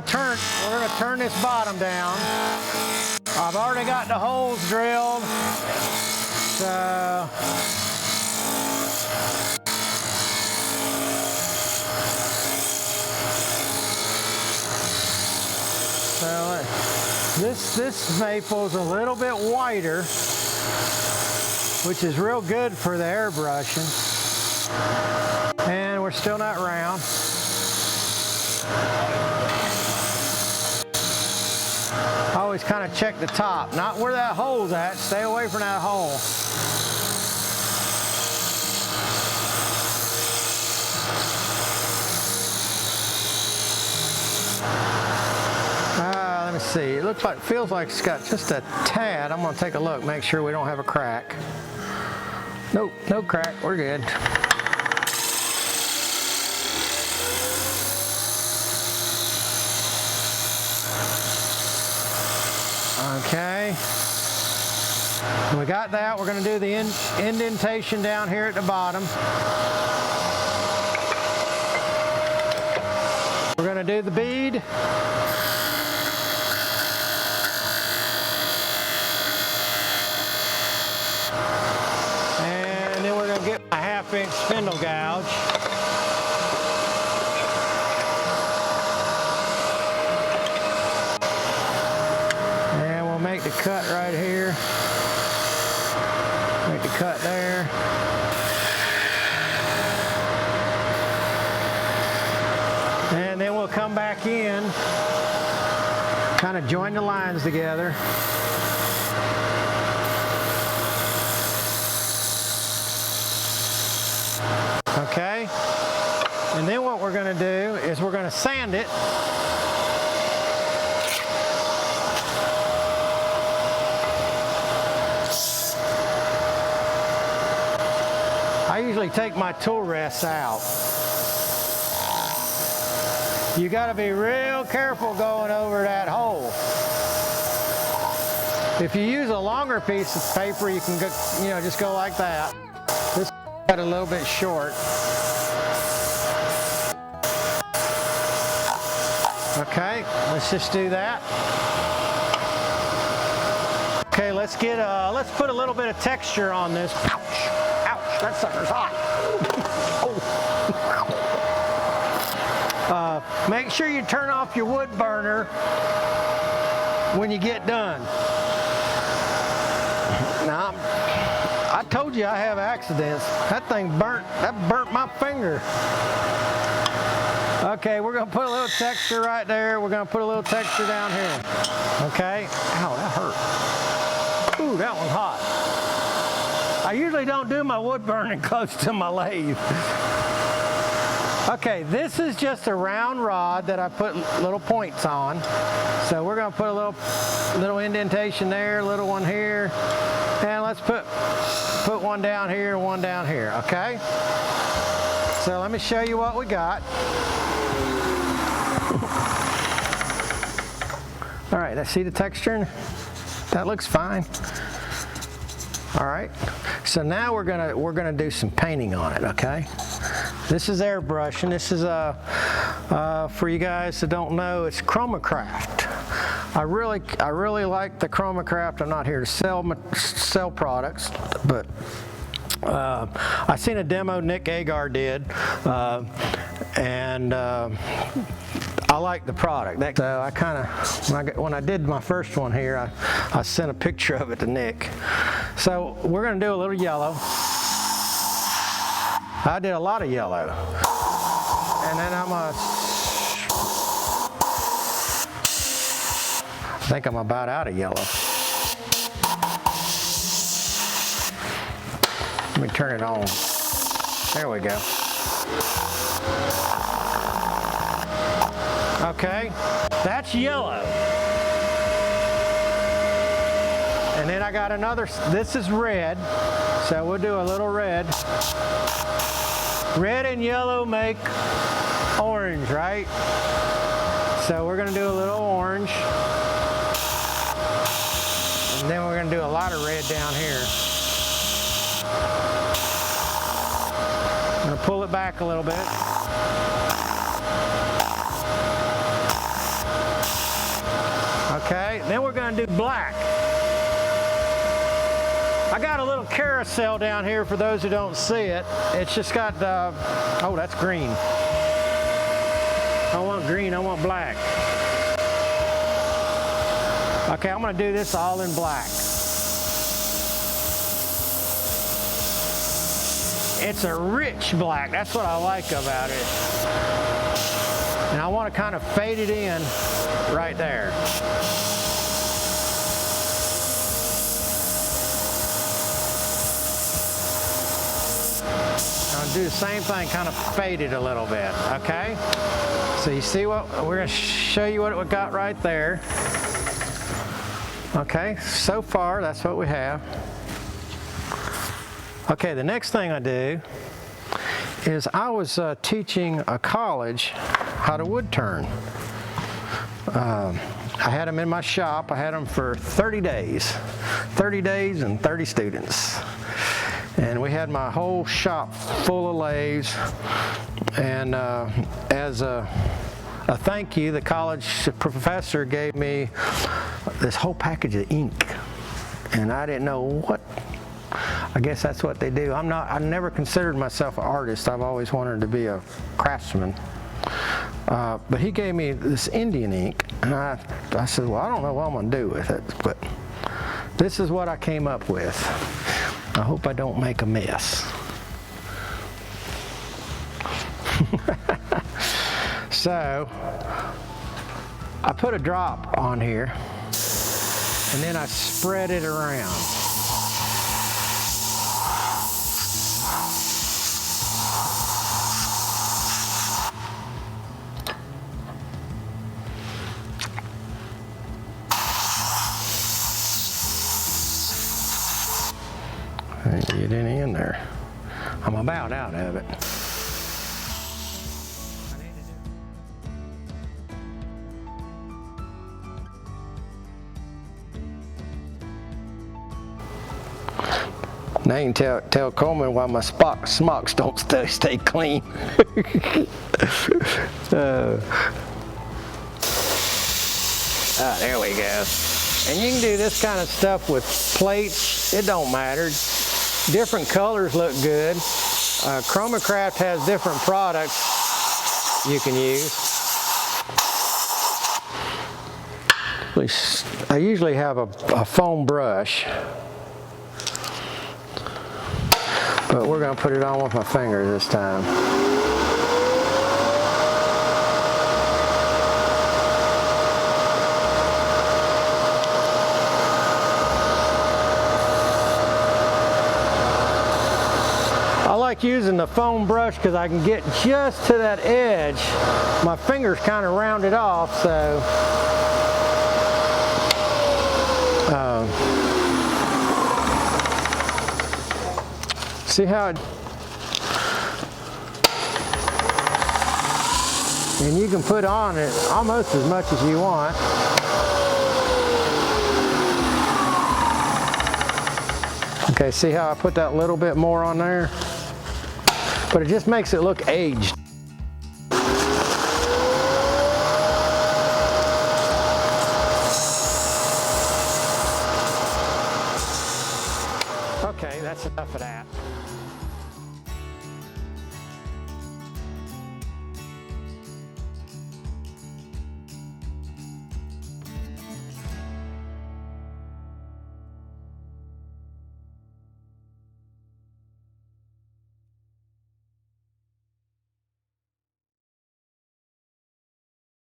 gonna turn this bottom down. I've already got the holes drilled, so this maple's a little bit whiter, which is real good for the airbrushing. And we're still not round. Always kind of check the top, not where that hole's at. Stay away from that hole. Let me see. It looks like, feels like it's got just a tad. I'm gonna take a look, make sure we don't have a crack. Nope, no crack. We're good. Okay, we got that. We're going to do the indentation down here at the bottom. We're going to do the bead. And then we're going to get a 1/2-inch spindle gouge. Make the cut right here. Make the cut there. And then we'll come back in, kind of join the lines together. Okay? And then what we're going to do is we're going to sand it. I usually take my tool rests out. You got to be real careful going over that hole. If you use a longer piece of paper, you can go, just go like that. This got a little bit short. Okay, let's just do that. Okay, let's put a little bit of texture on this. That sucker's hot. Make sure you turn off your wood burner when you get done. Now, I told you I have accidents. That thing burnt my finger. Okay, we're gonna put a little texture right there. We're gonna put a little texture down here. Okay. Ow, that hurt. Ooh, that one's hot. I usually don't do my wood burning close to my lathe. Okay, this is just a round rod that I put little points on. So we're going to put a little indentation there, little one here, and let's put one down here and one down here, okay? So let me show you what we got. All right, let's see the texture. That looks fine. All right, so now we're gonna do some painting on it. Okay, this is airbrushing. This is for you guys that don't know, it's Chromacraft. I really like the Chromacraft. I'm not here to sell products, but I seen a demo Nick Agar did, and I like the product. So I kind of, when I did my first one here, I sent a picture of it to Nick. So we're going to do a little yellow. I did a lot of yellow. And then I think I'm about out of yellow. Let me turn it on. There we go. Okay, that's yellow. And then I got another, this is red, so we'll do a little red. Red and yellow make orange, right? So we're gonna do a little orange. And then we're gonna do a lot of red down here. I'm gonna pull it back a little bit. do black. I got a little carousel down here for those who don't see it. It's just got, oh, that's green. I want green, I want black. Okay, I'm gonna do this all in black. It's a rich black, that's what I like about it. And I want to kind of fade it in right there. I'll do the same thing, kind of fade it a little bit, okay? So you see what, we're going to show you what we got right there. Okay, so far that's what we have. Okay, the next thing I do is I was teaching a college how to wood turn. I had them in my shop. I had them for 30 days. 30 days and 30 students. And we had my whole shop full of lathes. And as a thank you, the college professor gave me this whole package of ink. And I didn't know what. I guess that's what they do. I never considered myself an artist. I've always wanted to be a craftsman. But he gave me this Indian ink, and I said, well, I don't know what I'm going to do with it, but this is what I came up with. I hope I don't make a mess. So, I put a drop on here, and then I spread it around. Get any in there. I'm about out of it. Now you can tell Coleman why my smocks don't stay clean. There we go. And you can do this kind of stuff with plates. It don't matter. Different colors look good. Chromacraft has different products you can use. I usually have a foam brush, but we're going to put it on with my fingers this time. I like using the foam brush because I can get just to that edge. My fingers kind of round it off, so see how it, and you can put on it almost as much as you want. Okay, see how I put that little bit more on there? But it just makes it look aged. Okay, that's enough of that.